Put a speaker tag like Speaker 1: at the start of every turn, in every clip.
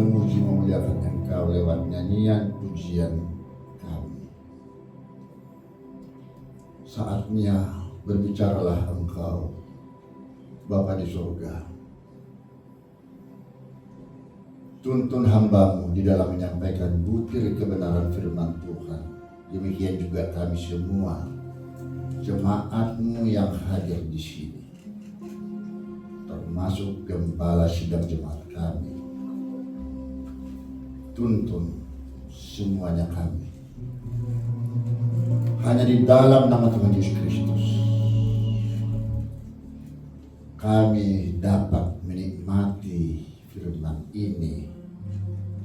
Speaker 1: memuji memuliakan Engkau lewat nyanyian pujian kami. Saatnya berbicaralah Engkau, Bapa di surga. Tuntun hamba-Mu di dalam menyampaikan butir kebenaran firman Tuhan. Demikian juga kami semua, jemaat-Mu yang hadir di sini, termasuk gembala sidang jemaat kami. Tuntun semuanya kami. Hanya di dalam nama Tuhan Yesus Kristus kami dapat menikmati firman ini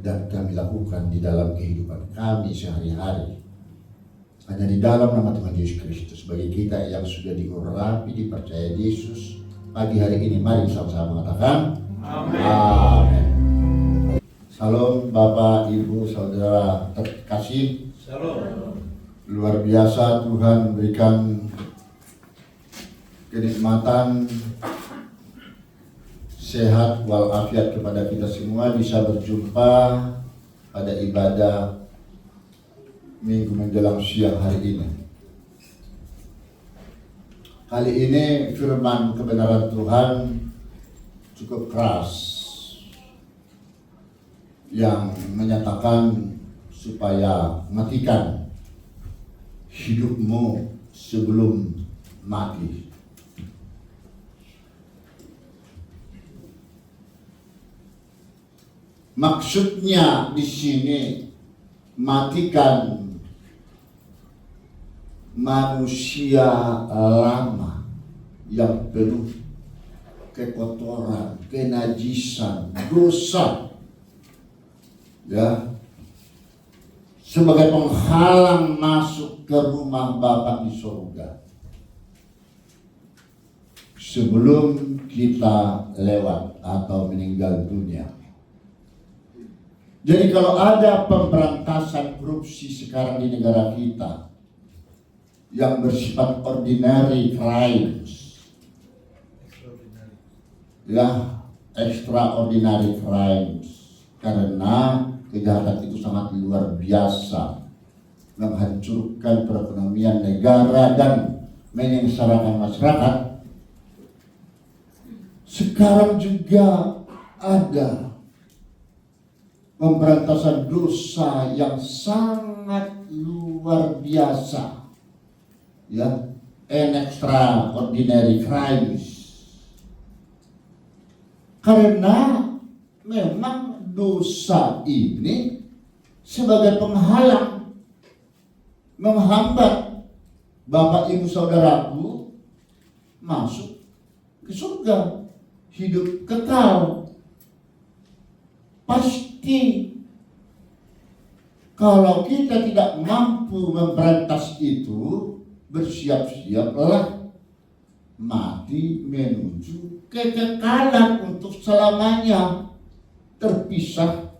Speaker 1: dan kami lakukan di dalam kehidupan kami sehari-hari. Hanya di dalam nama Tuhan Yesus Kristus. Bagi kita yang sudah diurapi, dipercaya Yesus, pagi hari ini mari sama-sama mengatakan Amin. Amin. Salam Bapak, Ibu, Saudara terkasih. Salam. Luar biasa Tuhan memberikan kenikmatan sehat walafiat kepada kita semua, bisa berjumpa pada ibadah minggu menjelang siang hari ini. Kali ini firman kebenaran Tuhan cukup keras yang menyatakan supaya matikan hidupmu sebelum mati. Maksudnya di sini matikan manusia lama yang penuh kekotoran, kenajisan, dosa, ya, sebagai penghalang masuk ke rumah Bapa di surga sebelum kita lewat atau meninggal dunia. Jadi kalau ada pemberantasan korupsi sekarang di negara kita yang bersifat ordinary crimes, ya, extraordinary crimes, karena kejahatan itu sangat luar biasa, menghancurkan perekonomian negara dan menyengsarakan masyarakat. Sekarang juga ada pemberantasan dosa yang sangat luar biasa, ya, an extraordinary crimes, karena memang dosa ini sebagai penghalang, menghambat Bapak Ibu Saudaraku masuk ke surga, hidup kekal. Pasti kalau kita tidak mampu memberantas itu, bersiap-siaplah mati menuju kekekalan untuk selamanya, terpisah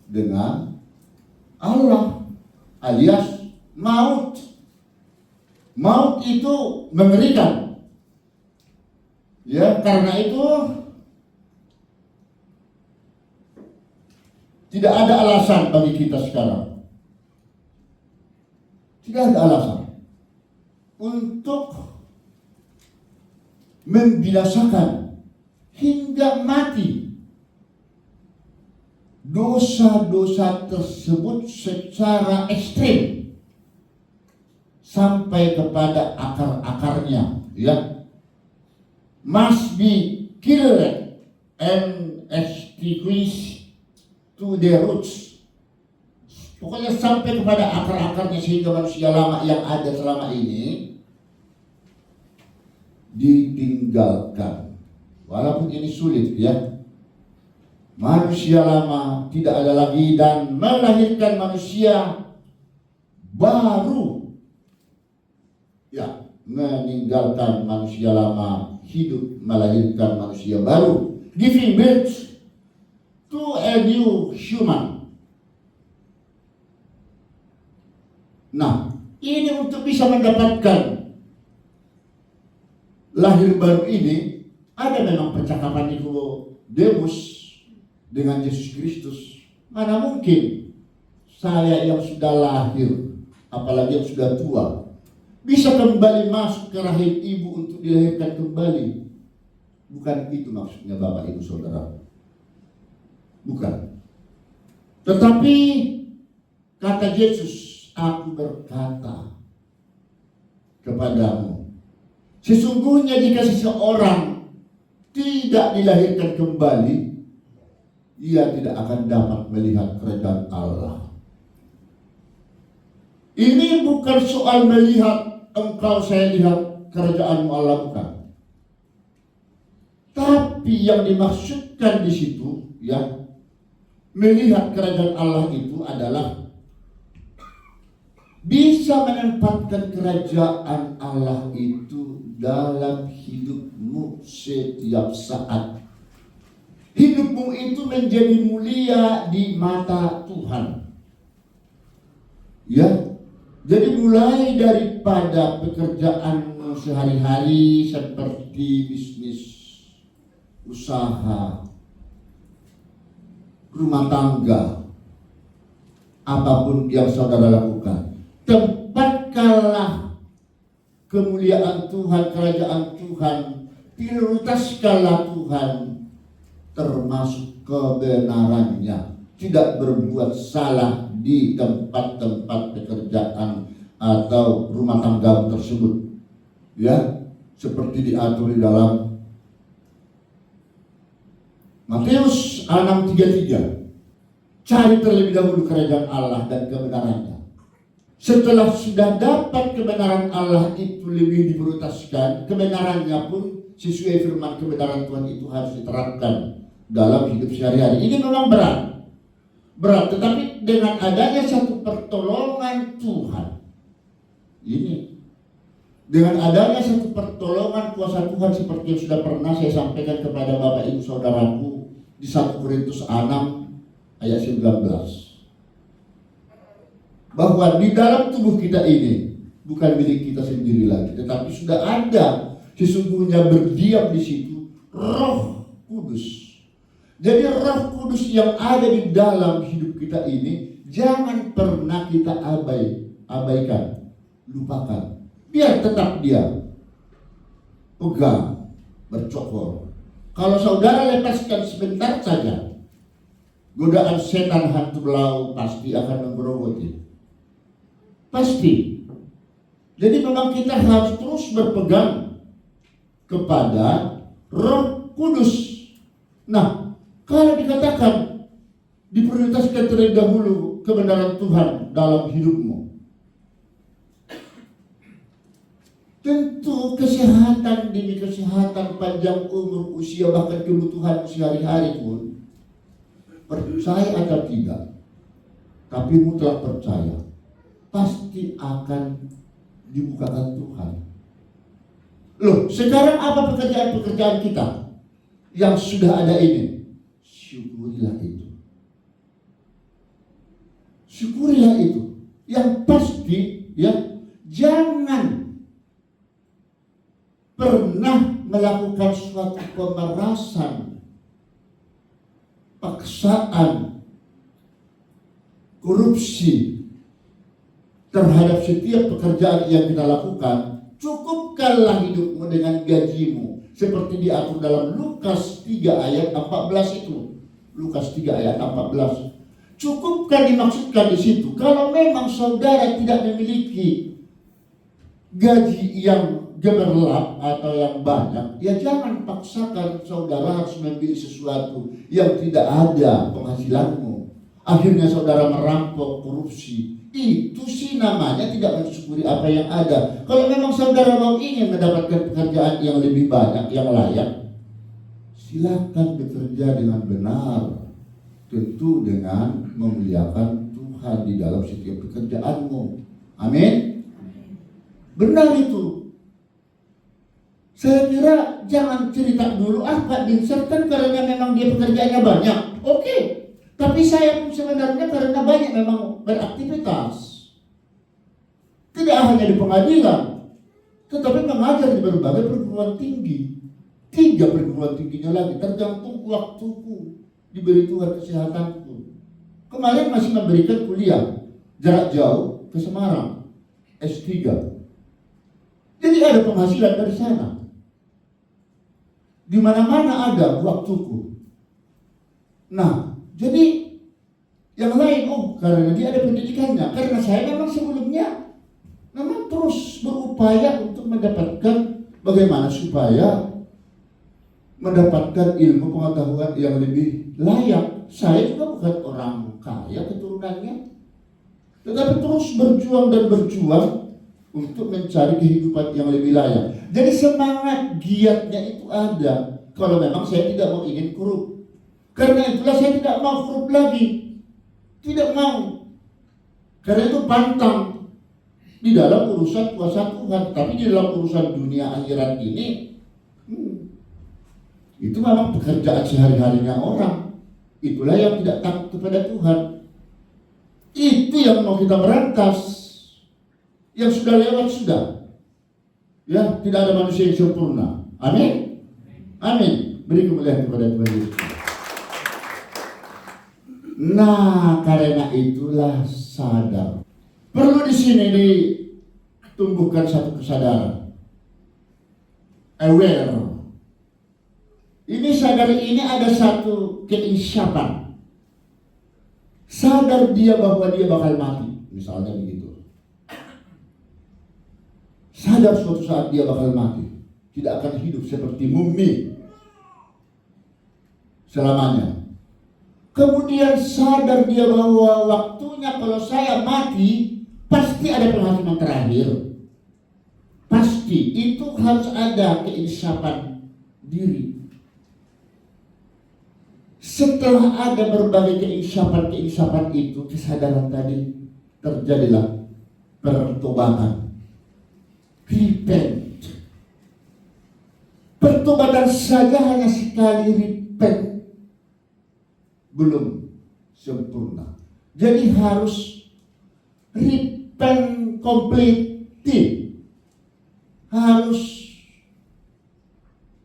Speaker 1: dengan Allah, alias maut. Maut itu mengerikan, ya, karena itu tidak ada alasan bagi kita sekarang. Tidak ada alasan untuk membinasakan hingga mati dosa-dosa tersebut secara ekstrem sampai kepada akar-akarnya, ya, must be killed and extinguished to the roots. Pokoknya sampai kepada akar-akarnya, sehingga manusia lama yang ada selama ini ditinggalkan. Walaupun ini sulit, ya, manusia lama tidak ada lagi dan melahirkan manusia baru, ya, meninggalkan manusia lama, hidup melahirkan manusia baru, giving birth to a new human. Nah, ini untuk bisa mendapatkan lahir baru ini, ada memang percakapan Nikodemus dengan Yesus Kristus. Mana mungkin saya yang sudah lahir, apalagi yang sudah tua, bisa kembali masuk ke rahim ibu untuk dilahirkan kembali. Bukan itu maksudnya Bapak Ibu Saudara. Bukan. Tetapi kata Yesus, aku berkata kepadamu, sesungguhnya jika seseorang tidak dilahirkan kembali, ia tidak akan dapat melihat kerajaan Allah. Ini bukan soal melihat engkau saya lihat kerajaan Allah, bukan. Tapi yang dimaksudkan di situ, ya, melihat kerajaan Allah itu adalah bisa menempatkan kerajaan Allah itu dalam hidupmu setiap saat. Hidupmu itu menjadi mulia di mata Tuhan. Ya, jadi mulai daripada pekerjaanmu sehari-hari seperti bisnis, usaha, rumah tangga, apapun yang saudara lakukan, tempatkanlah kemuliaan Tuhan, kerajaan Tuhan, prioritaskanlah Tuhan, termasuk kebenarannya, tidak berbuat salah di tempat-tempat pekerjaan atau rumah tangga tersebut, ya, seperti diatur di dalam Matius 6:33. Cari terlebih dahulu kerajaan Allah dan kebenarannya. Setelah sudah dapat kebenaran Allah itu lebih diprioritaskan, kebenarannya pun sesuai firman kebenaran Tuhan itu harus diterapkan dalam hidup sehari-hari. Ini memang berat, tetapi dengan adanya satu pertolongan Tuhan, ini dengan adanya satu pertolongan kuasa Tuhan seperti yang sudah pernah saya sampaikan kepada Bapak Ibu Saudaraku di 1 Korintus 6 ayat 19, bahwa di dalam tubuh kita ini bukan milik kita sendiri lagi, tetapi sudah ada sesungguhnya berdiam di situ Roh Kudus. Jadi Roh Kudus yang ada di dalam hidup kita ini jangan pernah kita abaikan, lupakan. Biar tetap dia pegang, bercokol. Kalau saudara lepaskan sebentar saja, godaan setan hantu belau pasti akan menggerogoti. Pasti. Jadi memang kita harus terus berpegang kepada Roh Kudus. Nah, kalau dikatakan diprioritaskan terlebih dahulu kebenaran Tuhan dalam hidupmu, tentu kesehatan demi kesehatan, panjang umur, usia, bahkan kebutuhan sehari-hari pun, percaya atau tidak, tapi mutlak percaya, pasti akan dibukakan Tuhan. Loh, sekarang apa pekerjaan-pekerjaan kita yang sudah ada ini? Syukurilah itu. Syukurilah itu. Yang pasti, ya, jangan pernah melakukan suatu pemerasan, paksaan, korupsi terhadap setiap pekerjaan yang kita lakukan. Cukupkanlah hidupmu dengan gajimu seperti diatur dalam Lukas 3 ayat 14 itu. Lukas 3 ayat 14. Cukupkan dimaksudkan di situ. Kalau memang saudara tidak memiliki gaji yang gemerlap atau yang banyak, ya jangan paksakan saudara harus memilih sesuatu yang tidak ada penghasilanmu. Akhirnya saudara merampok, korupsi. Itu sih namanya tidak mensyukuri apa yang ada. Kalau memang saudara mau ingin mendapatkan pekerjaan yang lebih banyak, yang layak, silakan bekerja dengan benar. Tentu dengan memuliakan Tuhan di dalam setiap pekerjaanmu. Amin. Benar itu. Saya kira jangan cerita dulu, Pak Vincent kan karena memang dia pekerjaannya banyak. Oke. Tapi saya pun sebenarnya karena banyak memang beraktivitas. Tidak hanya di pengadilan, tetapi mengajar di berbagai perguruan tinggi. 3 perguruan tingginya lagi, tergantung waktuku, diberi Tuhan kesehatanku. Kemarin masih memberikan kuliah jarak jauh ke Semarang, S3. Jadi ada penghasilan dari sana. Di mana-mana ada waktuku. Nah, jadi yang lain, karena dia ada pendidikannya. Karena saya memang sebelumnya memang terus berupaya untuk mendapatkan bagaimana supaya mendapatkan ilmu pengetahuan yang lebih layak. Saya juga bukan orang kaya keturunannya, tetapi terus berjuang dan berjuang untuk mencari kehidupan yang lebih layak. Jadi semangat giatnya itu ada. Kalau memang saya tidak mau ingin korup. Karena itulah saya tidak mau korup lagi. Tidak mau. Karena itu pantang di dalam urusan kuasa Tuhan. Tapi di dalam urusan dunia akhirat ini, itu memang pekerjaan sehari-harinya orang. Itulah yang tidak takut kepada Tuhan. Itu yang mau kita berantas. Yang sudah lewat sudah. Ya, tidak ada manusia yang sempurna. Amin. Amin. Beri kemuliaan kepada Tuhan Yesus. Nah, karena itulah sadar. Perlu di sini ditumbuhkan satu kesadaran. Aware. Ini sadar ini ada satu keinsyafan. Sadar dia bahwa dia bakal mati. Misalnya begitu. Sadar suatu saat dia bakal mati. Tidak akan hidup seperti mumi selamanya. Kemudian sadar dia bahwa waktunya kalau saya mati pasti ada penghakiman terakhir. Pasti. Itu harus ada keinsyafan diri. Setelah ada berbagai keinsyafan itu, kesadaran tadi, terjadilah pertobatan. Repent. Pertobatan saja hanya sekali repent. Belum sempurna. Jadi harus repent completely. Harus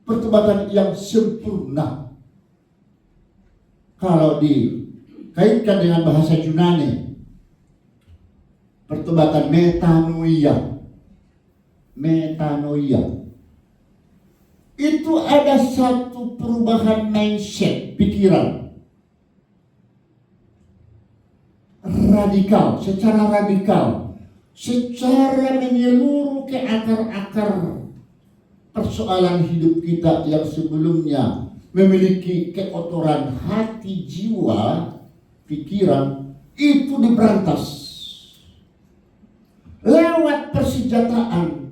Speaker 1: pertobatan yang sempurna. Kalau dikaitkan dengan bahasa Yunani, pertobatan metanoia. Metanoia. Itu ada satu perubahan mindset, pikiran. Radikal, secara radikal. Secara menyeluruh ke akar-akar persoalan hidup kita yang sebelumnya memiliki kekotoran hati, jiwa, pikiran, itu diberantas lewat persenjataan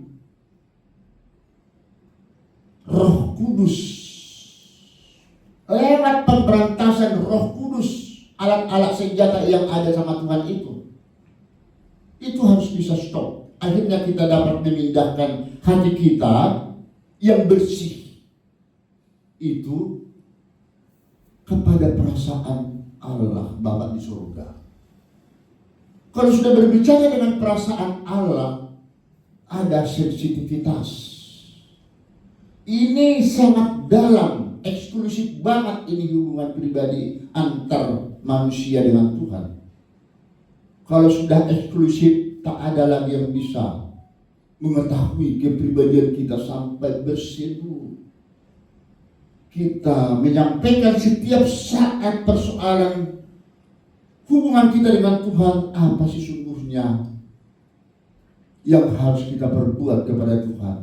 Speaker 1: Roh Kudus, lewat pemberantasan Roh Kudus, alat-alat senjata yang ada sama Tuhan itu harus bisa stop. Akhirnya kita dapat memindahkan hati kita yang bersih itu kepada perasaan Allah Bapa di surga. Kalau sudah berbicara dengan perasaan Allah, ada sensitivitas. Ini sangat dalam, eksklusif banget ini hubungan pribadi antar manusia dengan Tuhan. Kalau sudah eksklusif, tak ada lagi yang bisa mengetahui kepribadian kita sampai berseduh. Kita menyampaikan setiap saat persoalan hubungan kita dengan Tuhan, apa sih sungguhnya yang harus kita perbuat kepada Tuhan.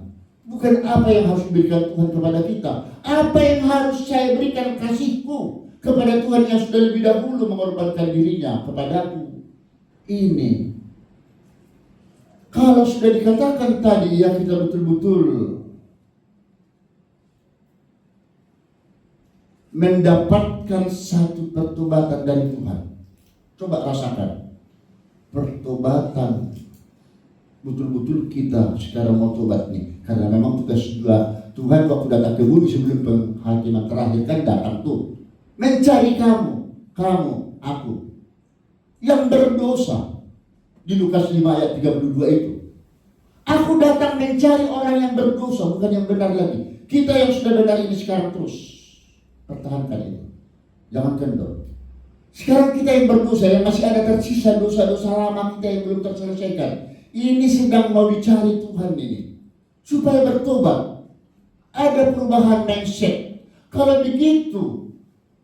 Speaker 1: Bukan apa yang harus diberikan Tuhan kepada kita. Apa yang harus saya berikan kasihku kepada Tuhan yang sudah lebih dahulu mengorbankan dirinya kepadaku. Ini. Kalau sudah dikatakan tadi ya kita betul-betul mendapatkan satu pertobatan dari Tuhan. Coba rasakan. Pertobatan. Betul-betul kita sekarang mau tobat nih. Karena memang tugas juga Tuhan waktu datang ke bumi sebelum penghakiman terakhir kan datang tuh mencari kamu, aku yang berdosa. Di Lukas 5 ayat 32 itu. Aku datang mencari orang yang berdosa, bukan yang benar lagi. Kita yang sudah benar ini sekarang terus pertahankan itu. Jangan kendor. Sekarang kita yang berdosa, yang masih ada tersisa dosa-dosa lama kita yang belum terselesaikan, ini sedang mau dicari Tuhan ini supaya bertobat, ada perubahan mindset. Kalau begitu,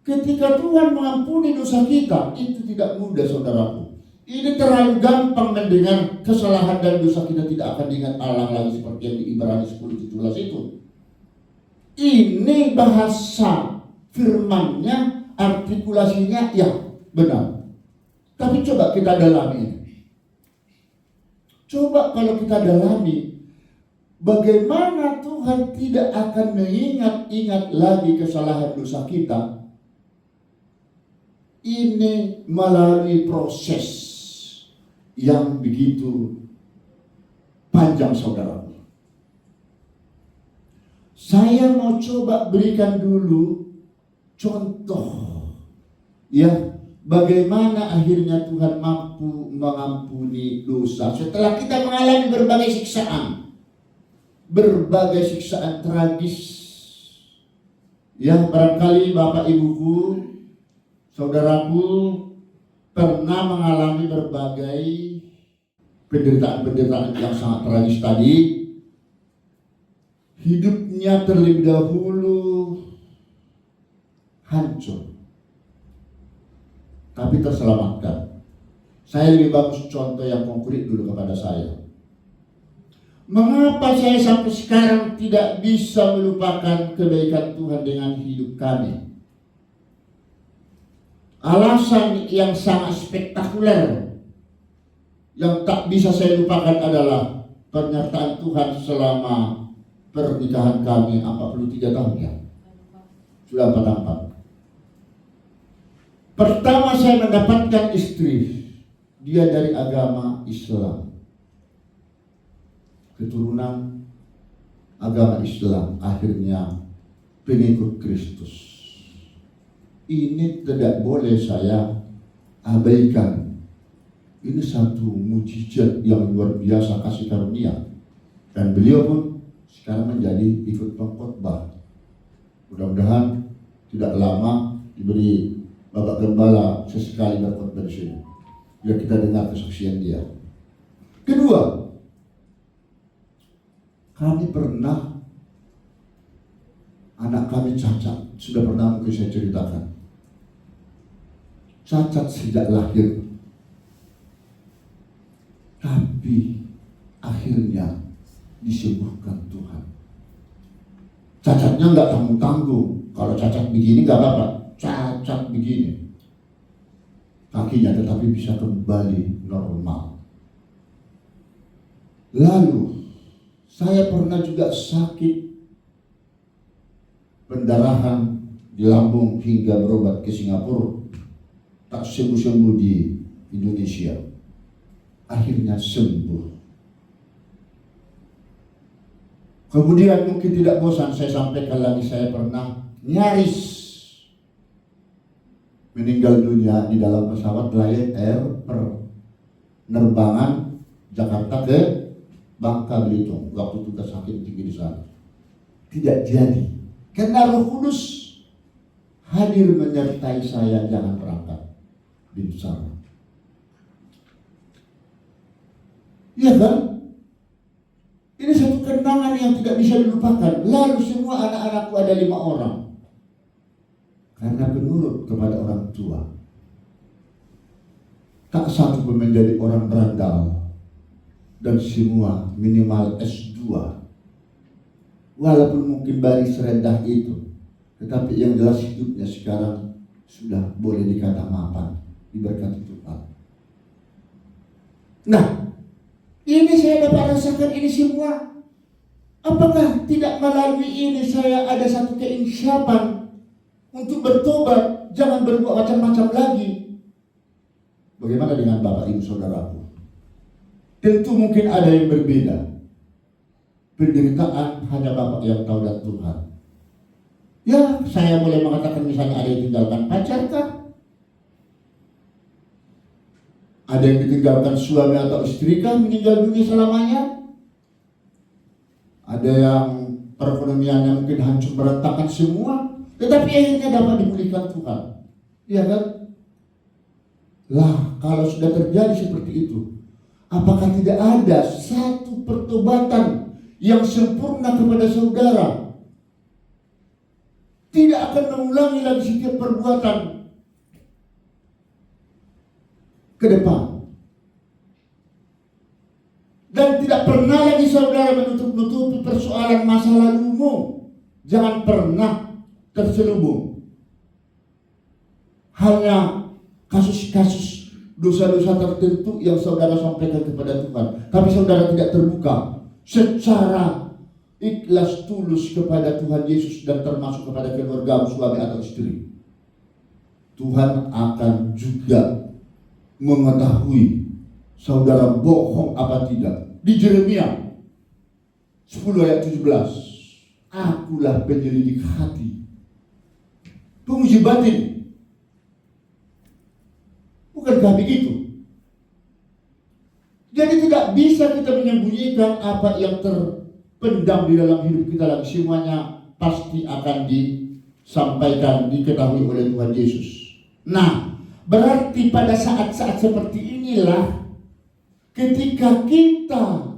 Speaker 1: ketika Tuhan mengampuni dosa kita, itu tidak mudah, saudaraku. Ini terlalu gampang mendengar kesalahan dan dosa kita tidak akan diingat Allah lagi, seperti yang di Ibrani 10:17 itu. Ini bahasa firman-Nya, artikulasinya ya benar. Tapi coba kita dalami. Coba kalau kita dalami, bagaimana Tuhan tidak akan mengingat-ingat lagi kesalahan dosa kita. Ini melalui proses yang begitu panjang, saudara. Saya mau coba berikan dulu contoh, ya, bagaimana akhirnya Tuhan mampu mengampuni dosa setelah kita mengalami berbagai siksaan tragis. Ya, barangkali Bapak Ibuku, saudaraku pernah mengalami berbagai penderitaan yang sangat tragis tadi. Hidupnya terlebih dahulu hancur, tapi terselamatkan. Saya lebih bagus contoh yang konkret dulu kepada saya. Mengapa saya sampai sekarang tidak bisa melupakan kebaikan Tuhan dengan hidup kami? Alasan yang sangat spektakuler yang tak bisa saya lupakan adalah pernyataan Tuhan selama pernikahan kami 43 tahun ya. Sudah 44. Pertama saya mendapatkan istri, dia dari agama Islam, keturunan agama Islam, akhirnya pengikut Kristus. Ini tidak boleh saya abaikan. Ini satu mujizat yang luar biasa kasih karunia. Dan beliau pun sekarang menjadi ikut pengkhotbah. Mudah-mudahan tidak lama diberi Bapak Gembala sesekali berkhotbah di sini, biar kita dengar kesaksian dia. Kedua, kami pernah, anak kami cacat, sudah pernah mungkin saya ceritakan. Cacat sejak lahir, tapi akhirnya disembuhkan Tuhan. Cacatnya nggak tanggung-tanggung. Kalau cacat begini nggak apa-apa, cacat begini kakinya, tetapi bisa kembali normal. Lalu saya pernah juga sakit pendarahan di lambung hingga berobat ke Singapura, tak sembuh-sembuh di Indonesia. Akhirnya sembuh. Kemudian mungkin tidak bosan saya sampaikan lagi, saya pernah nyaris meninggal dunia di dalam pesawat Lion Air penerbangan Jakarta ke Bangka Belitung waktu tugas hakim tinggi di sana. Tidak jadi karena Roh Kudus hadir menyertai saya, jangan berangkat bin sana. Iya kan? Ini satu kenangan yang tidak bisa dilupakan. Lalu semua anak-anakku ada 5 orang. Karena penurut kepada orang tua. Tak satu pun menjadi orang berandal. Dan semua minimal S2. Walaupun mungkin baris rendah itu. Tetapi yang jelas hidupnya sekarang sudah boleh dikata mapan. Diberkati Tuhan. Nah, ini saya dapat rasakan ini semua. Apakah tidak melalui ini saya ada satu keinsyafan untuk bertobat, jangan berbuat macam-macam lagi? Bagaimana dengan Bapak Ibu Saudaraku? Tentu mungkin ada yang berbeda. Penderitaan hanya Bapak yang tahu dan Tuhan. Ya, saya boleh mengatakan misalnya ada yang tinggalkan pacar kah? Ada yang ditinggalkan suami atau istri kah meninggal dunia selamanya? Ada yang perekonomiannya mungkin hancur berantakan semua, tetapi akhirnya dapat dipulihkan Tuhan. Iya kan? Lah, kalau sudah terjadi seperti itu, apakah tidak ada satu pertobatan yang sempurna kepada saudara? Tidak akan mengulangi lagi setiap perbuatan ke depan. Dan tidak pernah lagi saudara menutup-nutupi persoalan masa lalumu. Jangan pernah terselubung hanya kasus-kasus dosa-dosa tertentu yang saudara sampaikan kepada Tuhan, tapi saudara tidak terbuka secara ikhlas tulus kepada Tuhan Yesus dan termasuk kepada keluarga suami atau istri. Tuhan akan juga mengetahui saudara bohong apa tidak. Di Yeremia 10 ayat 17, akulah penyelidik hati, penguji batin. Bukankah begitu? Jadi tidak bisa kita menyembunyikan apa yang terpendam di dalam hidup kita lagi. Semuanya pasti akan disampaikan, diketahui oleh Tuhan Yesus. Nah, berarti pada saat-saat seperti inilah ketika kita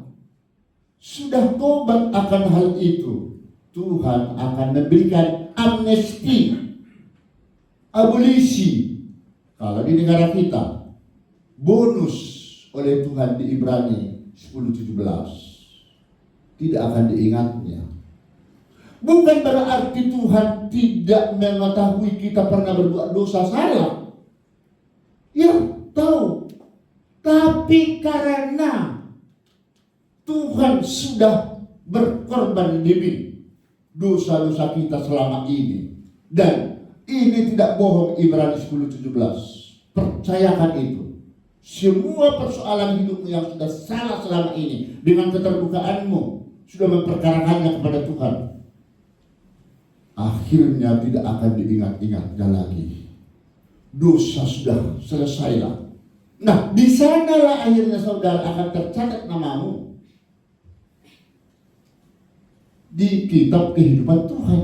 Speaker 1: sudah tobat akan hal itu, Tuhan akan memberikan amnesti, abolisi. Kalau di negara kita, bonus oleh Tuhan di Ibrani 10:17, tidak akan diingatnya. Bukan berarti Tuhan tidak mengetahui kita pernah berbuat dosa salah. Ya, tahu. Tapi karena Tuhan sudah berkorban demi dosa-dosa kita selama ini, dan ini tidak bohong, Ibrani 10:17, percayakan itu. Semua persoalan hidupmu yang sudah salah selama ini, dengan keterbukaanmu sudah memperkarakannya kepada Tuhan, akhirnya tidak akan diingat-ingatnya lagi. Dosa sudah selesailah. Nah, di sanalah akhirnya saudara akan tercatat namamu di kitab kehidupan Tuhan.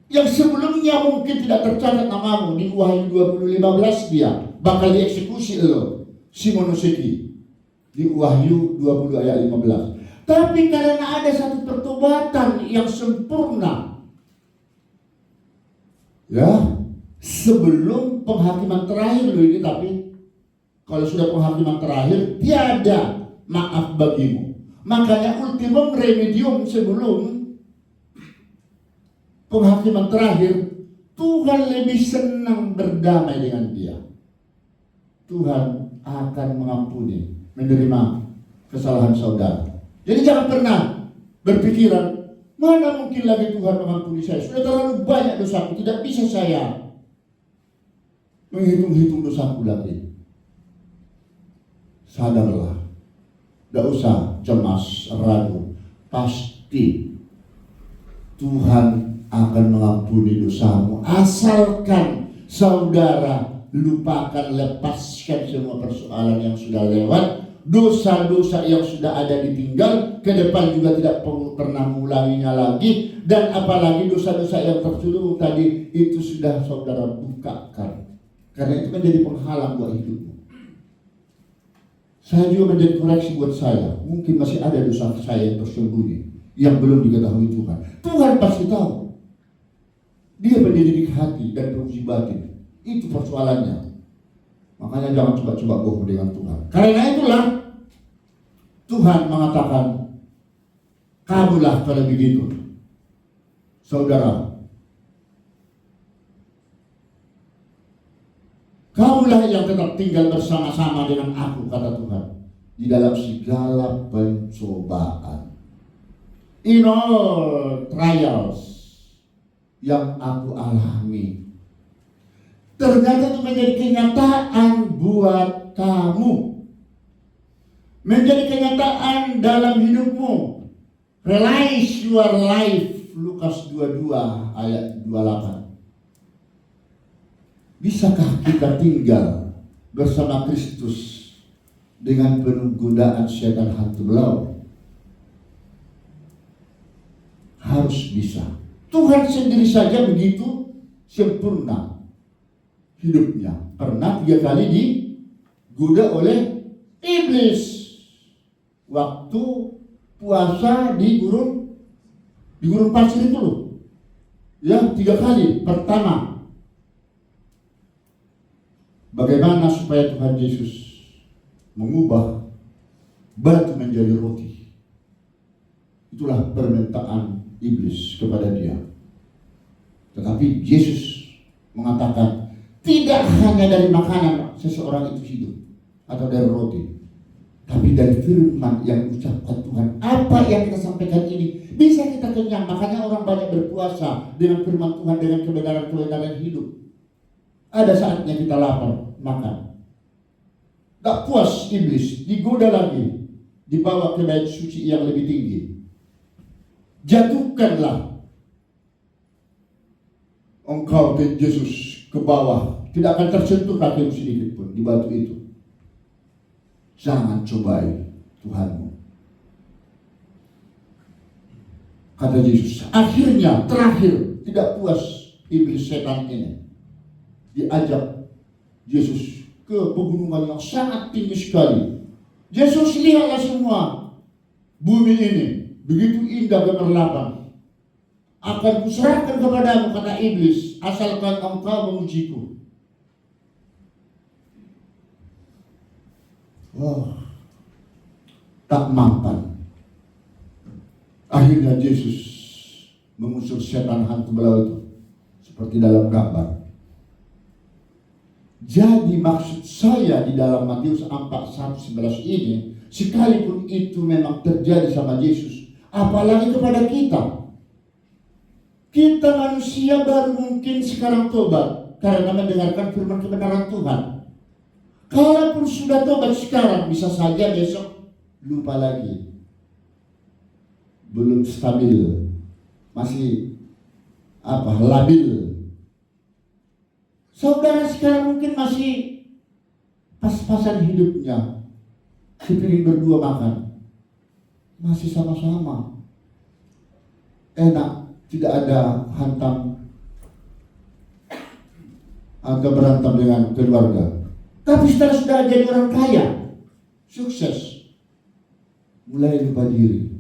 Speaker 1: Yang sebelumnya mungkin tidak tercatat namamu. Di Wahyu 20:15 dia bakal dieksekusi lo, Simonoseki. Di Wahyu 20 ayat 15. Tapi karena ada satu pertobatan yang sempurna, ya, sebelum penghakiman terakhir lo ini, tapi kalau sudah penghakiman terakhir, tiada maaf bagimu. Makanya ultimum remedium sebelum penghakiman terakhir, Tuhan lebih senang berdamai dengan dia. Tuhan akan mengampuni, menerima kesalahan saudara. Jadi jangan pernah berpikiran, mana mungkin lagi Tuhan mengampuni saya, sudah terlalu banyak dosaku, tidak bisa saya menghitung-hitung dosaku lagi. Sadarlah, tidak usah cemas, ragu, pasti Tuhan akan mengampuni dosamu, asalkan saudara lupakan, lepaskan semua persoalan yang sudah lewat, dosa-dosa yang sudah ada ditinggal, ke depan juga tidak pernah mengulanginya lagi, dan apalagi dosa-dosa yang terselubung tadi itu sudah saudara bukakan, karena itu menjadi penghalang buat hidupmu. Saya juga menjadi koreksi buat saya, mungkin masih ada dosa saya yang tersembunyi, yang belum diketahui Tuhan. Tuhan pasti tahu. Dia penyelidik hati dan penguji batin. Itu persoalannya. Makanya jangan coba-coba bohong dengan Tuhan. Karena itulah Tuhan mengatakan, kamulah kalau begitu, saudara, kamulah yang tetap tinggal bersama-sama dengan aku, kata Tuhan, di dalam segala pencobaan. In all trials yang aku alami, ternyata itu menjadi kenyataan buat kamu, menjadi kenyataan dalam hidupmu. Realize your life, Lukas 22 ayat 28. Bisakah kita tinggal bersama Kristus dengan penuh godaan setan hantu belau? Harus bisa. Tuhan sendiri saja begitu sempurna. hidupnya pernah 3 kali digoda oleh iblis. Waktu puasa di gurun pasir itu loh. Ya, 3 kali. Pertama, bagaimana supaya Tuhan Yesus mengubah batu menjadi roti. Itulah permintaan iblis kepada dia. Tetapi Yesus mengatakan, tidak hanya dari makanan seseorang itu hidup atau dari roti, tapi dari firman yang diucapkan Tuhan. Apa yang kita sampaikan ini bisa kita kenyang. Makanya orang banyak berpuasa dengan firman Tuhan, dengan kebenaran-kebenaran hidup. Ada saatnya kita lapar, makan. Tak puas iblis, digoda lagi, dibawa ke bait suci yang lebih tinggi. Jatuhkanlah engkau Yesus ke bawah, tidak akan tersentuh kakimu sedikit pun di batu itu. Jangan cobai Tuhanmu, kata Yesus. Akhirnya, terakhir, tidak puas iblis setan ini, diajak Yesus ke pegunungan yang sangat tinggi sekali. Yesus lihatlah semua bumi ini, begitu indah gemerlapan. Akan kuserahkan kepadamu, kata iblis, asalkan engkau memujiku. Tak mampan. Akhirnya Yesus mengusir setan hantu belau itu, seperti dalam gambar. Jadi maksud saya di dalam Matius 4:1-11 ini, sekalipun itu memang terjadi sama Yesus, apalagi kepada kita. Kita manusia baru mungkin sekarang tobat karena mendengarkan firman kebenaran Tuhan. Kalaupun sudah tobat sekarang, bisa saja besok lupa lagi. Belum stabil, masih labil. Saudara sekarang mungkin masih pas-pasan hidupnya, kepingin berdua makan, masih sama-sama enak, tidak ada hantam atau berantem dengan keluarga. Tapi setelah sudah jadi orang kaya, sukses, mulai lupa diri.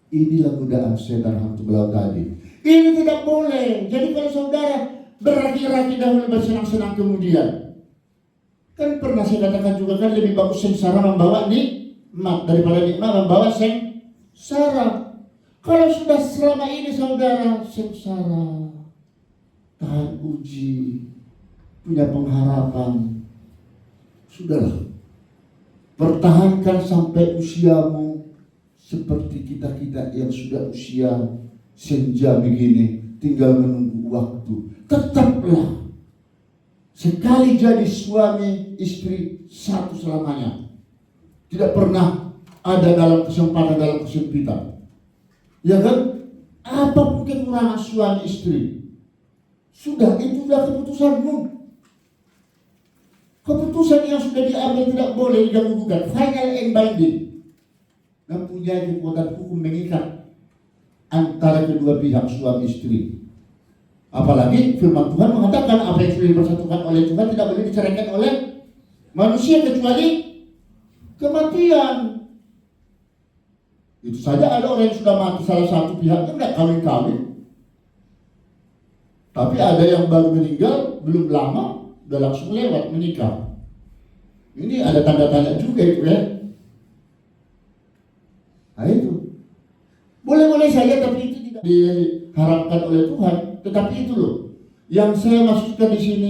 Speaker 1: Inilah godaan setan hantu belau tadi. Ini tidak boleh. Jadi kalau saudara beraki-raki dahulu, bersenang-senang kemudian, kan pernah saya katakan juga, kan lebih bagus sengsara membawa nikmat daripada nikmat membawa sengsara. Kalau sudah selama ini saudara sengsara, tahan uji, punya pengharapan, sudahlah, pertahankan sampai usiamu seperti kita-kita yang sudah usia senja begini, tinggal menunggu waktu. Tetaplah, sekali jadi suami istri satu selamanya. Tidak pernah ada dalam kesempatan, dalam kesempitan. Ya kan? Apapun kekurangan suami istri, sudah, itu sudah keputusanmu. Keputusan yang sudah diambil tidak boleh diganggu-gugat. Final and binding. Mempunyai kekuatan hukum mengikat antara kedua pihak suami istri. Apalagi firman Tuhan mengatakan apa yang sudah dipersatukan oleh Tuhan tidak boleh diceraikan oleh manusia kecuali kematian. Itu saja ada orang yang sudah mati salah satu pihaknya tidak kawin-kawin. Tapi ada yang baru meninggal belum lama udah langsung lewat menikah. Ini ada tanda tanya juga itu ya. Nah itu boleh-boleh saja, tapi itu tidak diharapkan oleh Tuhan. Tetapi itu loh yang saya maksudkan di sini.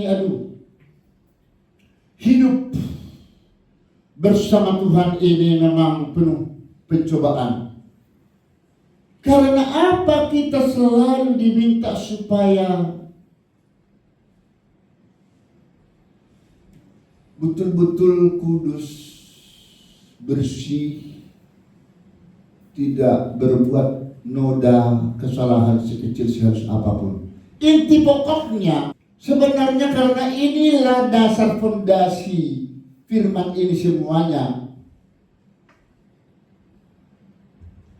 Speaker 1: Hidup bersama Tuhan ini memang penuh pencobaan. Karena apa? Kita selalu diminta supaya betul-betul kudus, bersih, tidak berbuat noda kesalahan sekecil sehalus apapun. Inti pokoknya sebenarnya karena inilah dasar fondasi firman ini semuanya.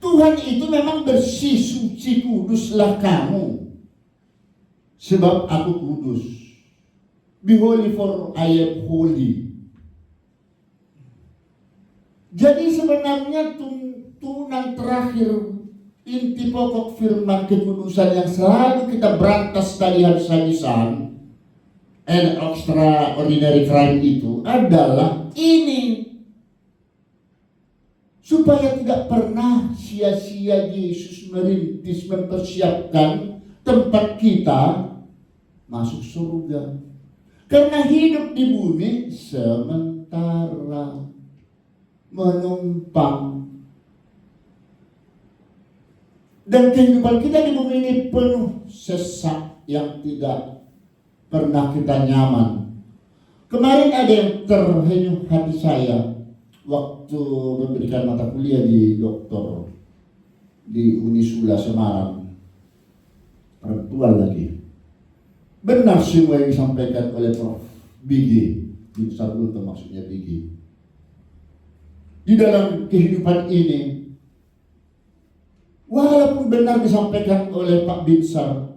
Speaker 1: Tuhan itu memang bersih, suci, kuduslah kamu, sebab aku kudus. Be holy for I am holy. Jadi sebenarnya tuntunan terakhir, inti pokok firman kekudusan yang selalu kita berantas tadi habis-habisan, and extraordinary crime itu adalah ini. Supaya tidak pernah sia-sia Yesus merintis mempersiapkan tempat kita masuk surga. Karena hidup di bumi sementara, menumpang. Dan kehidupan kita di bumi ini penuh sesak yang tidak pernah kita nyaman. Kemarin ada yang terhenyuh hati saya waktu memberikan mata kuliah di doktor di Unisula Semarang. Perempuan lagi. Benar semua yang disampaikan oleh Prof. Bigi, Bin Sarbuto maksudnya Bigi. Di dalam kehidupan ini, walaupun benar disampaikan oleh Pak Binsar,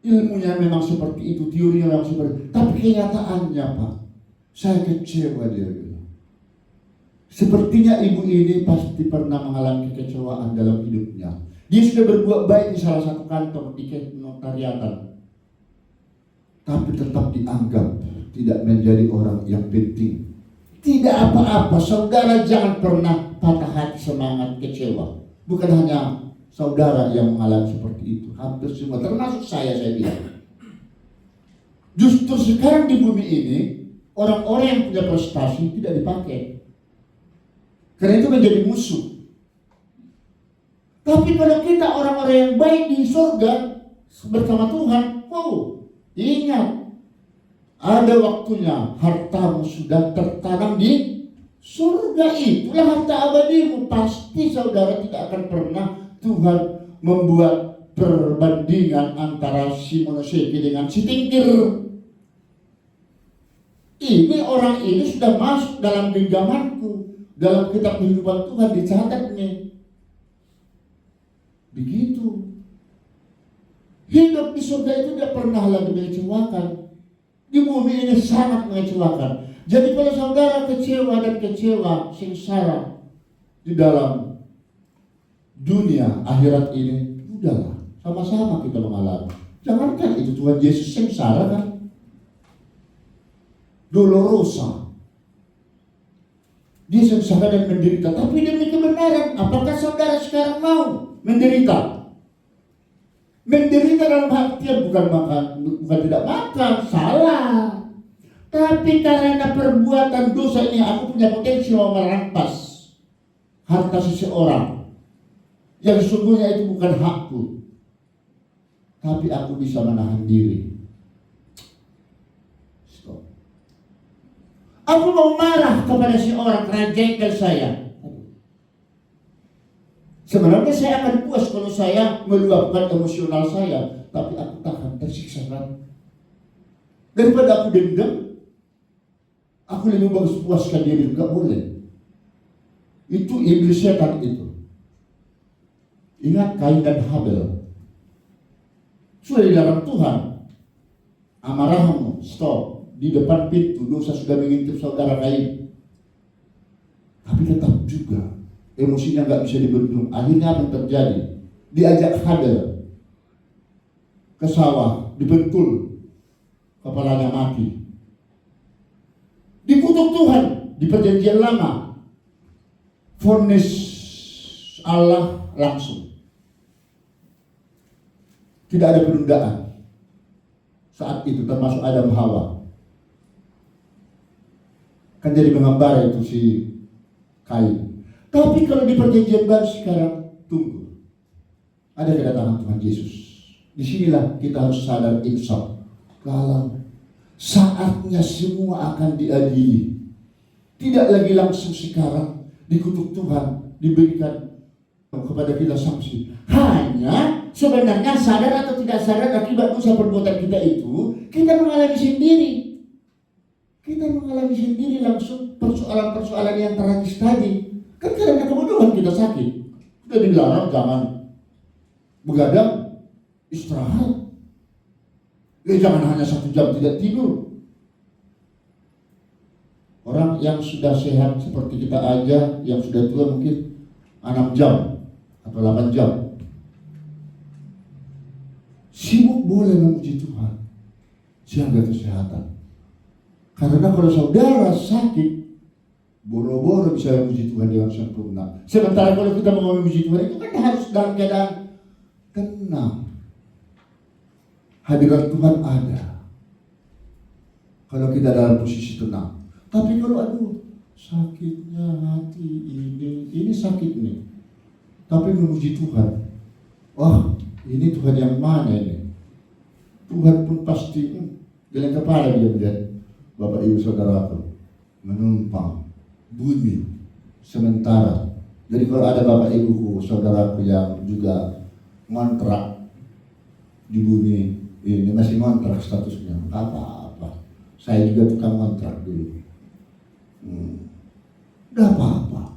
Speaker 1: ilmunya memang seperti itu, teorinya memang seperti itu, tapi kenyataannya Pak, saya kecewa dia bilang. Sepertinya ibu ini pasti pernah mengalami kekecewaan dalam hidupnya. Dia sudah berbuat baik di salah satu kantor di notariatan, tapi tetap dianggap tidak menjadi orang yang penting. Tidak apa-apa, saudara jangan pernah patah hati, semangat, kecewa. Bukan hanya saudara yang mengalami seperti itu, hampir semua, termasuk saya bilang. Justru sekarang di bumi ini, orang-orang yang punya prestasi tidak dipakai. Karena itu menjadi musuh. Tapi kalau kita orang-orang yang baik di surga bersama Tuhan, ingat, ada waktunya hartamu sudah tertanam di surga, itulah harta abadimu. Pasti saudara tidak akan pernah Tuhan membuat perbandingan antara si Monoseki dengan si Tingkir. Ini orang ini sudah masuk dalam genggamanku, dalam kitab kehidupan Tuhan dicatatnya. Begitu. Hidup di surga itu tidak pernah lagi mengecewakan. Di bumi ini sangat mengecewakan. Jadi kalau saudara kecewa dan kecewa, sengsara di dalam dunia akhirat ini, udahlah, sama-sama kita mengalami. Jangankan itu, Tuhan Yesus sengsara kan? Dolorosa. Dia sengsara dan menderita, tapi demi kebenaran. Apakah saudara sekarang mau menderita? Menderita dalam artian bukan tidak makan, salah. Tapi karena perbuatan dosa ini aku punya potensi mau merampas harta seseorang yang sesungguhnya itu bukan hakku, tapi aku bisa menahan diri. Stop. Aku mau marah kepada si orang karena jengkel saya. Sebenarnya saya akan puas kalau saya meluapkan emosional saya, tapi aku tahan, tersiksa kan. Daripada aku dendam, aku lebih bagus puaskan diri. Enggak boleh. Itu iblis setan itu. Ingat Kain dan Habel. Sudah dilarang Tuhan. Amarahmu, stop. Di depan pintu dosa sudah mengintip saudara Kain. Tapi tetap juga emosinya nggak bisa dibendung. Akhirnya apa yang terjadi? Diajak Habel ke sawah, dibentul, kepalanya mati. Dikutuk Tuhan di perjanjian lama. Vonis Allah langsung. Tidak ada penundaan. Saat itu termasuk Adam Hawa. Kan jadi menggambar itu si Kain. Tapi kalau di perjanjian baru sekarang, tunggu. Ada kedatangan Tuhan Yesus. Disinilah kita harus sadar insaf. Kalau saatnya semua akan diadili. Tidak lagi langsung sekarang dikutuk Tuhan, diberikan kepada kita sanksi. Hanya sebenarnya sadar atau tidak sadar akibat dosa perbuatan kita itu, kita mengalami sendiri. Kita mengalami sendiri langsung persoalan-persoalan yang tragis tadi. Kan karena kebodohan kita sakit. Sudah dilarang jangan begadang, istirahat. Jangan hanya 1 jam tidak tidur. Orang yang sudah sehat seperti kita aja, yang sudah tua mungkin 6 jam atau 8 jam. Sibuk boleh memuji Tuhan, jaga kesehatan. Karena kalau saudara sakit, boro-boro bisa memuji Tuhan dengan sempurna. Sementara kalau kita mau memuji Tuhan itu kan harus dalam keadaan tenang. Hadirat Tuhan ada kalau kita dalam posisi tenang. Tapi kalau sakitnya hati ini sakit nih, tapi memuji Tuhan, wah ini Tuhan yang mana ini? Tuhan pun pasti geleng kepala dia melihat Bapak Ibu Saudaraku menumpang bunyi sementara. Jadi kalau ada Bapak Ibu Saudaraku yang juga ngontrak di bumi ini, masih ngontrak statusnya, apa-apa. Saya juga tukang ngontrak dulu. Udah apa-apa.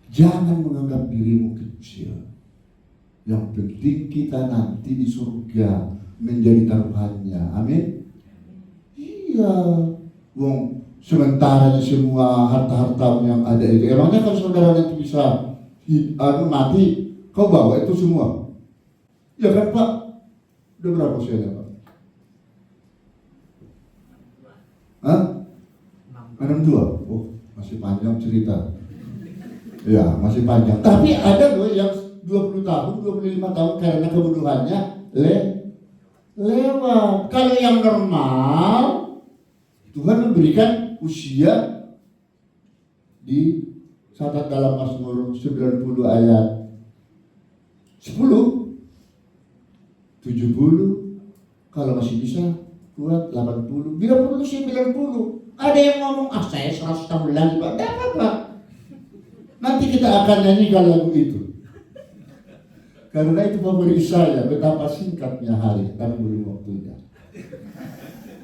Speaker 1: Jangan menganggap dirimu kecil. Yang penting kita nanti di surga menjadi taruhannya. Amin. Iya. Wong sementara semua harta-hartamu yang ada itu, emangnya kalau saudara nanti bisa mati, kau bawa itu semua? Ya kan Pak? Udah berapa usianya Pak? Hah? 62? Oh, masih panjang cerita. Ya, masih panjang. Tapi ada loh yang 20 tahun, 25 tahun karena kebodohannya lewat. Kalau yang normal, Tuhan memberikan usia di catat dalam Mazmur 90 ayat 10, 70, kalau masih bisa kuat 80, bila perlu 90. Ada yang ngomong, saya 100 tahun lagi Pak. Tidak apa-apa. Nanti kita akan nyanyikan lagu itu. Karena itu favorit saya, betapa singkatnya hari, tapi belum waktunya.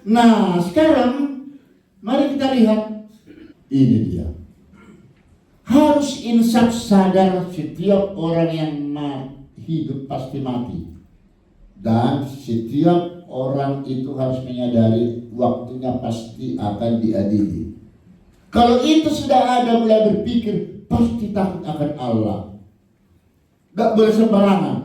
Speaker 1: Nah, sekarang mari kita lihat. Ini dia. Harus insaf sadar setiap orang yang hidup pasti mati. Dan setiap orang itu harus menyadari waktunya pasti akan diadili. Kalau itu sudah ada mulai berpikir, pasti takut akan Allah. Gak boleh sembarangan.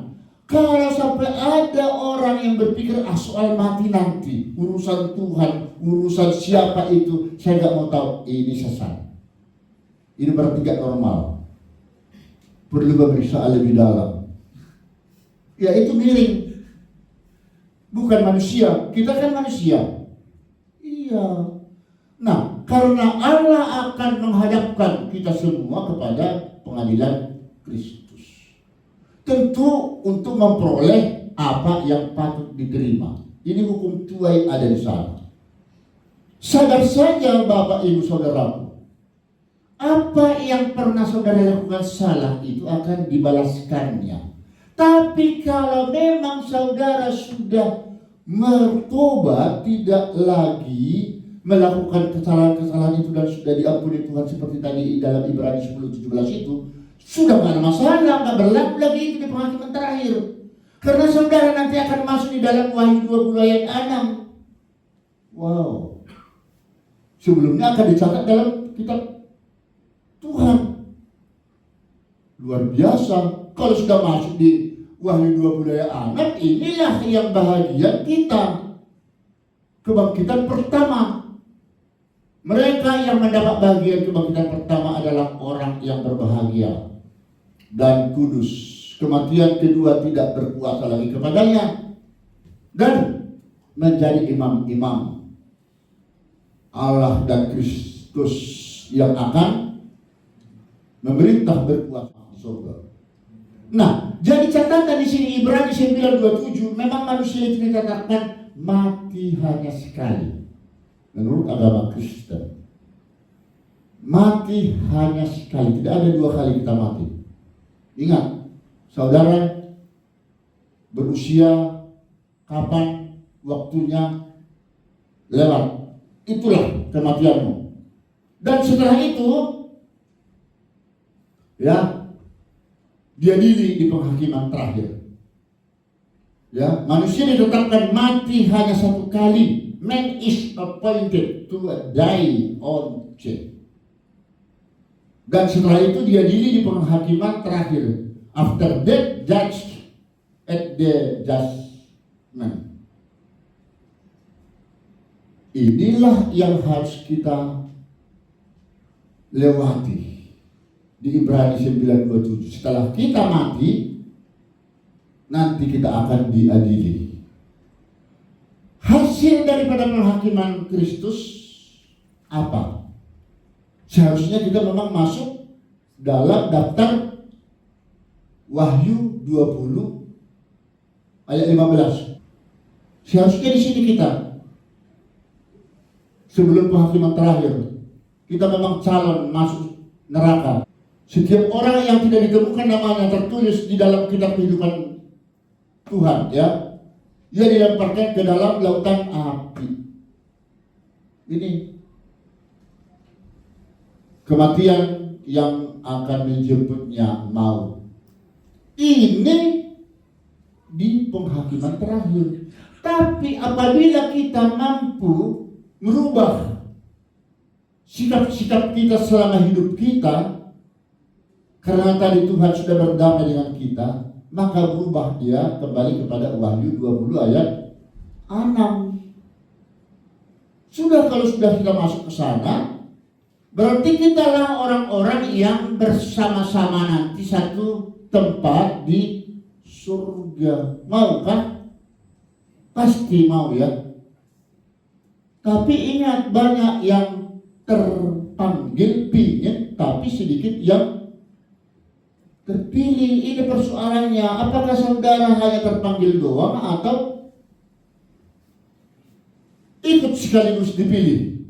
Speaker 1: Kalau sampai ada orang yang berpikir soal mati nanti, urusan Tuhan, urusan siapa itu, saya gak mau tahu, ini sesat. Ini berarti gak normal. Perlu pemeriksaan lebih dalam. Ya itu miring. Bukan manusia, kita kan manusia. Iya. Nah, karena Allah akan menghadapkan kita semua kepada pengadilan Kristus. Tentu untuk memperoleh apa yang patut diterima. Ini hukum tuai ada di sana. Sadar saja Bapak Ibu Saudaraku, apa yang pernah saudara lakukan salah itu akan dibalaskannya. Tapi kalau memang saudara sudah bertobat, tidak lagi melakukan kesalahan-kesalahan itu dan sudah diampuni Tuhan seperti tadi dalam Ibrani 10:17 itu, sudah gak ada masalah, gak berlaku lagi itu di penghakiman terakhir. Karena saudara nanti akan masuk di dalam Wahyu 20 ayat 6. Wow. Sebelumnya akan dicatat dalam kitab Tuhan. Luar biasa. Kalau sudah masuk di Wahyu 20 ayat 6, inilah yang bahagia kita. Kebangkitan pertama. Mereka yang mendapat bagian kebangkitan pertama adalah orang yang berbahagia dan kudus. Kematian kedua tidak berkuasa lagi kepadanya dan menjadi imam-imam Allah dan Kristus yang akan memerintah berkuasa di surga. Nah, jadi catatan di sini Ibrani 9:27, memang manusia itu dikatakan mati hanya sekali. Menurut agama Kristen, mati hanya sekali, tidak ada 2 kali kita mati. Ingat, saudara berusia kapan waktunya lewat, itulah kematianmu. Dan setelah itu, ya, diadili di penghakiman terakhir. Ya, manusia ditetapkan mati hanya satu kali. Man is appointed to die on death. Dan setelah itu diadili di penghakiman terakhir. After death, judged at the judgment. Inilah yang harus kita lewati di Ibrani 9:27. Setelah kita mati, nanti kita akan diadili. Hasil daripada penghakiman Kristus apa? Seharusnya kita memang masuk dalam daftar Wahyu 20 ayat 15. Seharusnya di sini kita sebelum penghakiman terakhir kita memang calon masuk neraka. Setiap orang yang tidak ditemukan namanya tertulis di dalam kitab kehidupan Tuhan, ya, dia dilemparkan ke dalam lautan api. Ini kematian yang akan menjemputnya maut. Ini di penghakiman terakhir. Tapi apabila kita mampu merubah sikap kita selama hidup kita, karena tadi Tuhan sudah berdamai dengan kita, maka berubah dia kembali kepada Wahyu 20 ayat 6. Kalau sudah kita masuk ke sana, berarti kitalah orang-orang yang bersama-sama nanti satu tempat di surga. Mau kan? Pasti mau, ya. Tapi ingat, banyak yang terpanggil pingin, tapi sedikit yang terpilih. Ini persoalannya. Apakah saudara hanya terpanggil doang atau ikut sekaligus dipilih?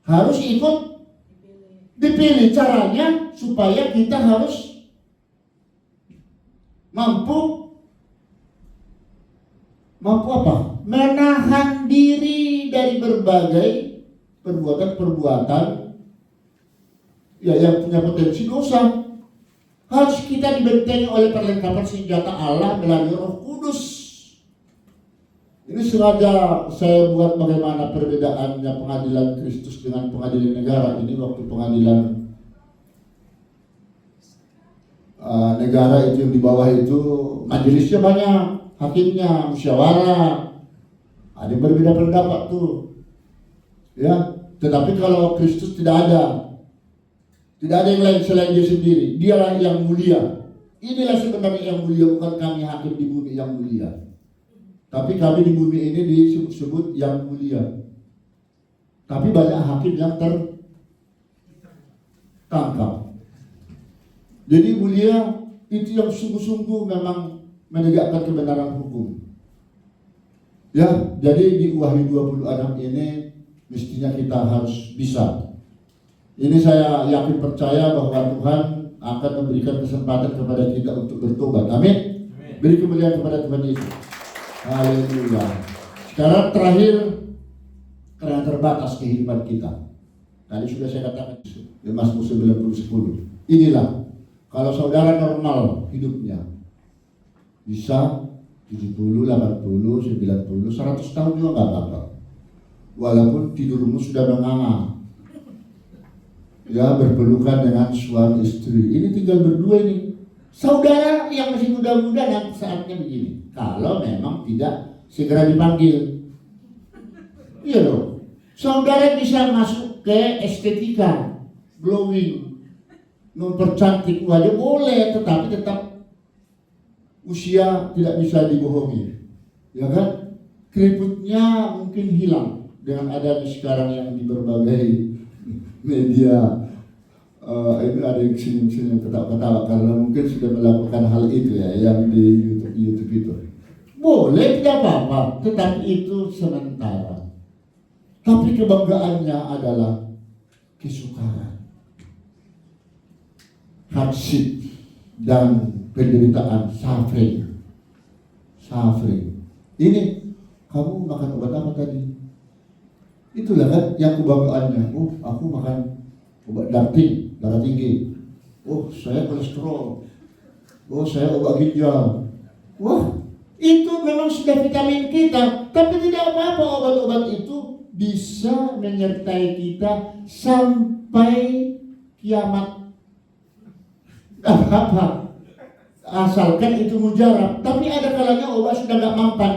Speaker 1: Harus ikut dipilih. Caranya supaya kita harus mampu apa? Menahan diri dari berbagai perbuatan-perbuatan ya yang punya potensi dosa. Harus kita dibentengi oleh perlengkapan senjata Allah melalui Roh Kudus. Ini sengaja saya buat bagaimana perbedaannya pengadilan Kristus dengan pengadilan negara. Ini waktu pengadilan negara itu yang di bawah itu majelisnya banyak, hakimnya musyawarah, ada yang berbeda pendapat tuh, ya. Tetapi kalau Kristus tidak ada yang lain selain dia sendiri. Dialah yang mulia. Inilah sebenarnya yang mulia, bukan kami hakim di bumi yang mulia. Tapi kami di bumi ini disebut yang mulia. Tapi banyak hakim yang tertangkap. Jadi mulia itu yang sungguh-sungguh memang menegakkan kebenaran hukum. Ya, jadi di Wahyu 26 ini mestinya kita harus bisa. Ini saya yakin percaya bahwa Tuhan akan memberikan kesempatan kepada kita untuk bertobat. Amin. Beri kemuliaan kepada Tuhan Yesus. Haleluya. Sekarang terakhir, karena terbatas kehidupan kita. Tadi sudah saya katakan di Mazmur 90:10. Inilah kalau saudara normal hidupnya bisa 70, 80, 90, 100 tahun juga nggak apa-apa. Walaupun tidurmu sudah menganga, ya, berpelukan dengan suami istri. Ini tinggal berdua ini. Saudara yang masih muda-muda dan saatnya begini. Kalau memang tidak segera dipanggil. Iya loh. Saudara bisa masuk ke estetika, glowing, mempercantik wajah boleh, tetapi tetap usia tidak bisa dibohongi. Ya kan? Keriputnya mungkin hilang dengan adanya sekarang yang di berbagai media. Itu ada yang senyum-senyum, ketawa-ketawa karena mungkin sudah melakukan hal itu, ya, yang di YouTube itu. Boleh, tidak apa-apa, tetapi itu sementara. Tapi kebanggaannya adalah kesukaran, hardship, dan penderitaan, suffering. Ini kamu makan obat apa tadi? Itulah kan yang kebanggaannya. Oh, aku makan obat darah tinggi. Oh, saya kolesterol. Oh, saya obat ginjal. Wah, itu memang sudah vitamin kita, tapi tidak apa-apa, obat-obat itu bisa menyertai kita sampai kiamat. Tidak apa-apa, asalkan itu mujarab. Tapi ada kalanya obat sudah nggak mampan,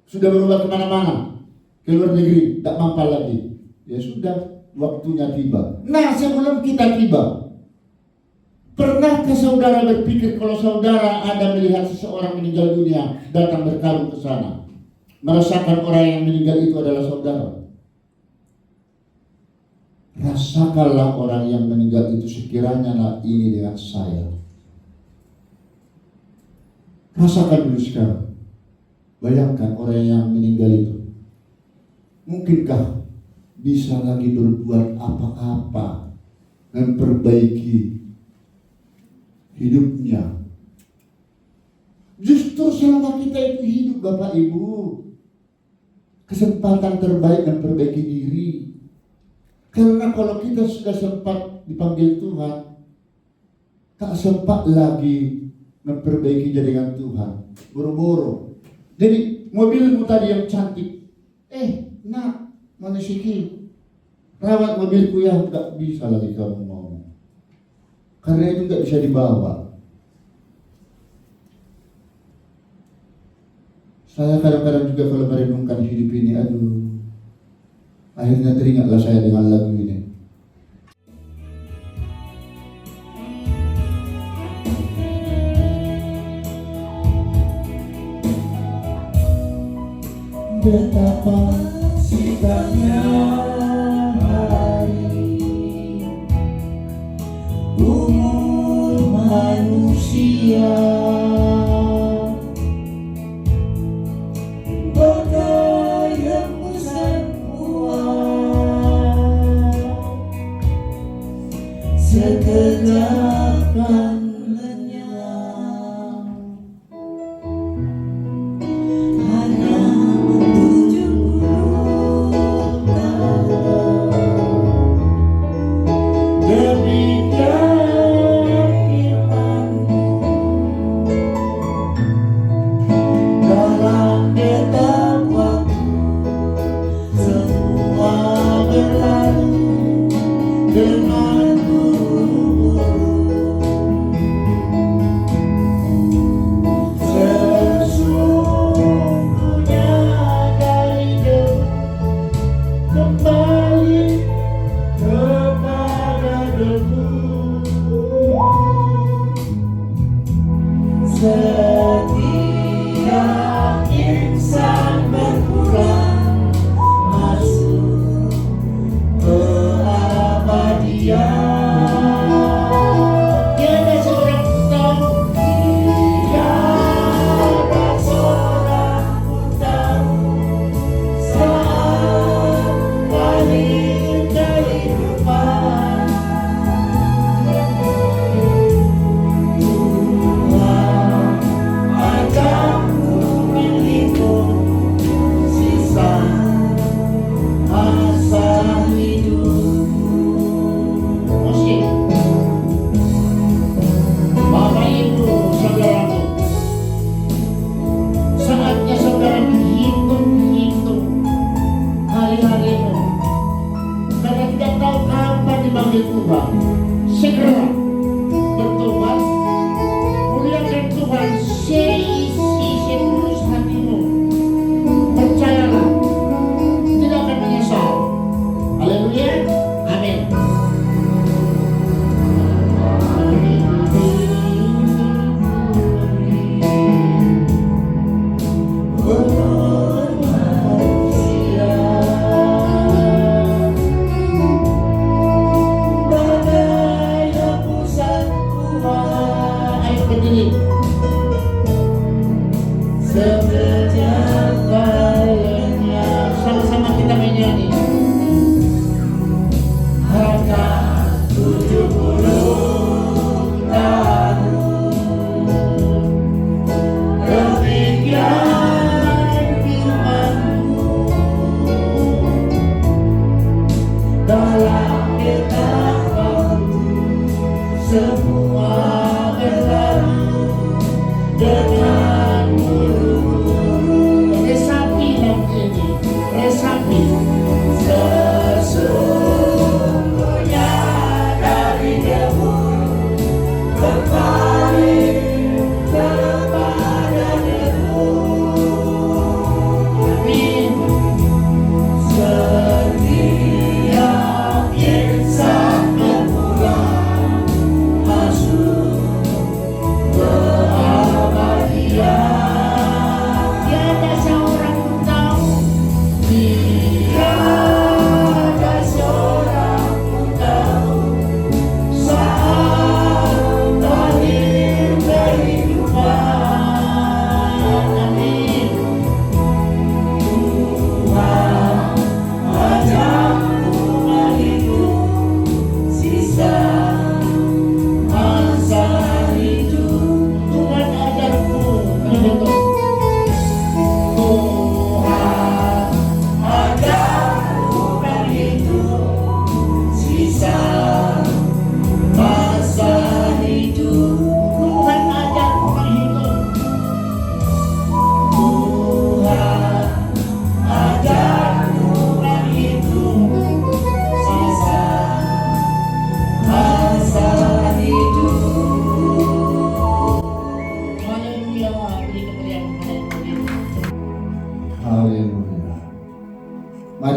Speaker 1: sudah berobat kemana-mana, ke luar negeri, tak mampan lagi. Ya sudah, waktunya tiba. Nah, sebelum kita tiba, pernahkah saudara berpikir kalau saudara ada melihat seseorang meninggal dunia, datang berkarung ke sana, merasakan orang yang meninggal itu adalah saudara? Rasakanlah orang yang meninggal itu sekiranya ini dengan saya. Rasakan dulu sekarang. Bayangkan orang yang meninggal itu. Mungkinkah bisa lagi berbuat apa-apa, memperbaiki hidupnya? Justru selama kita itu hidup, Bapak Ibu, kesempatan terbaik memperbaiki diri. Karena kalau kita sudah sempat dipanggil Tuhan, tak sempat lagi memperbaiki dengan Tuhan, boro-boro. Jadi mobilmu tadi yang cantik, nak, mana Siki, rawat mobilku ya, tak bisa lagi kamu mau. Karena itu nggak bisa dibawa. Saya kadang-kadang juga kalau merenungkan hidup ini, akhirnya teringatlah saya dengan lagu ini. Betapa singkatnya hari, umur manusia, bagai hembusan uap, sekejap kan lenyap. Hanya 70 tahun, demikian imanmu dalam detak waktu, semua berlalu dengan buru-buru. Sesungguhnya dari debu kembali kepada debu. Setiap insan berkurang masuk keabadian. Tiada seorang pun tahu, tiada seorang pun tahu saat balik kehidupan. Tuhan akan menghitung sisa masa hidup. Musik, Bapak Ibu, saudaraku, saatnya saudara menghitung hari-harimu, karena tidak tahu kapan dipanggil Tuhan. Segera bertobat, muliakan Tuhan, seisi setulus hatimu. Percayalah, tidak akan menyesal. Haleluya, amin. Bagai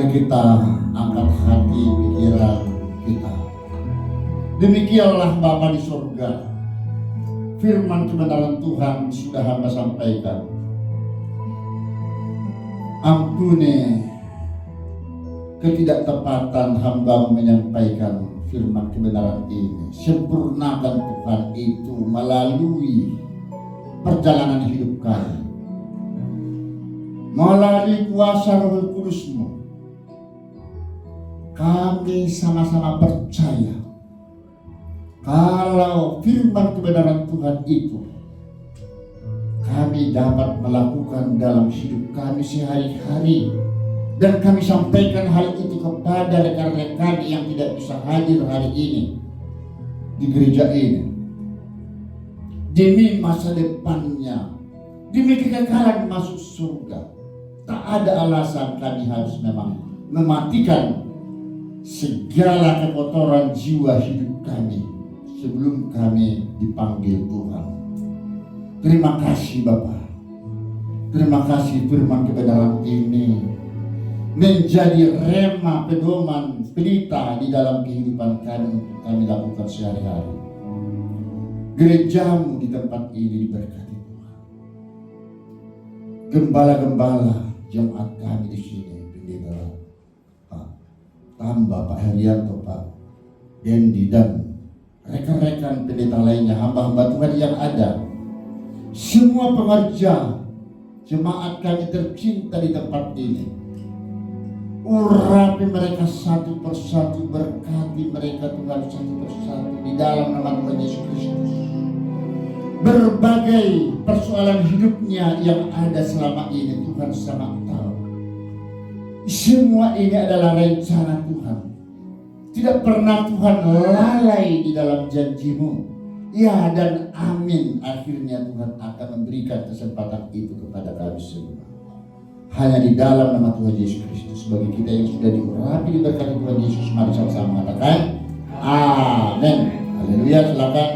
Speaker 1: Mari kita angkat hati pikiran kita. Demikianlah Bapa di surga, firman kebenaran Tuhan sudah hamba sampaikan. Ampuni ketidaktepatan hamba menyampaikan firman kebenaran ini. Sempurnakan Tuhan itu melalui perjalanan hidup kami, melalui kuasa Roh Kudus-Mu. Kami sama-sama percaya kalau firman kebenaran Tuhan itu kami dapat melakukan dalam hidup kami sehari-hari, dan kami sampaikan hal itu kepada rekan-rekan yang tidak bisa hadir hari ini di gereja ini, demi masa depannya, demi kekekalan masuk surga. Tak ada alasan kami harus memang mematikan segala kekotoran jiwa hidup kami sebelum kami dipanggil Tuhan. Terima kasih Bapa. Terima kasih firman kebenaran ini menjadi rema, pedoman, pelita di dalam kehidupan kami untuk kami lakukan sehari-hari. Gerejamu di tempat ini diberkati Tuhan. Gembala-gembala jemaat kami di sini, pendeta Pak Tambah, Pak Herianto, Pak Dendi, dan rekan-rekan pendeta lainnya, hamba-hamba Tuhan yang ada, semua pengerja jemaat kami tercinta di tempat ini. Urapi mereka satu persatu, berkati mereka Tuhan satu persatu di dalam nama Tuhan Yesus Kristus. Berbagai persoalan hidupnya yang ada selama ini Tuhan sangat tahu. Semua ini adalah rencana Tuhan. Tidak pernah Tuhan lalai di dalam janji-Mu. Ya dan amin, akhirnya Tuhan akan memberikan kesempatan itu kepada kami semua. Hanya di dalam nama Tuhan Yesus Kristus. Bagi kita yang sudah diurapi diberkati Tuhan Yesus, mari sama-sama mengatakan amin. Haleluya. Silakan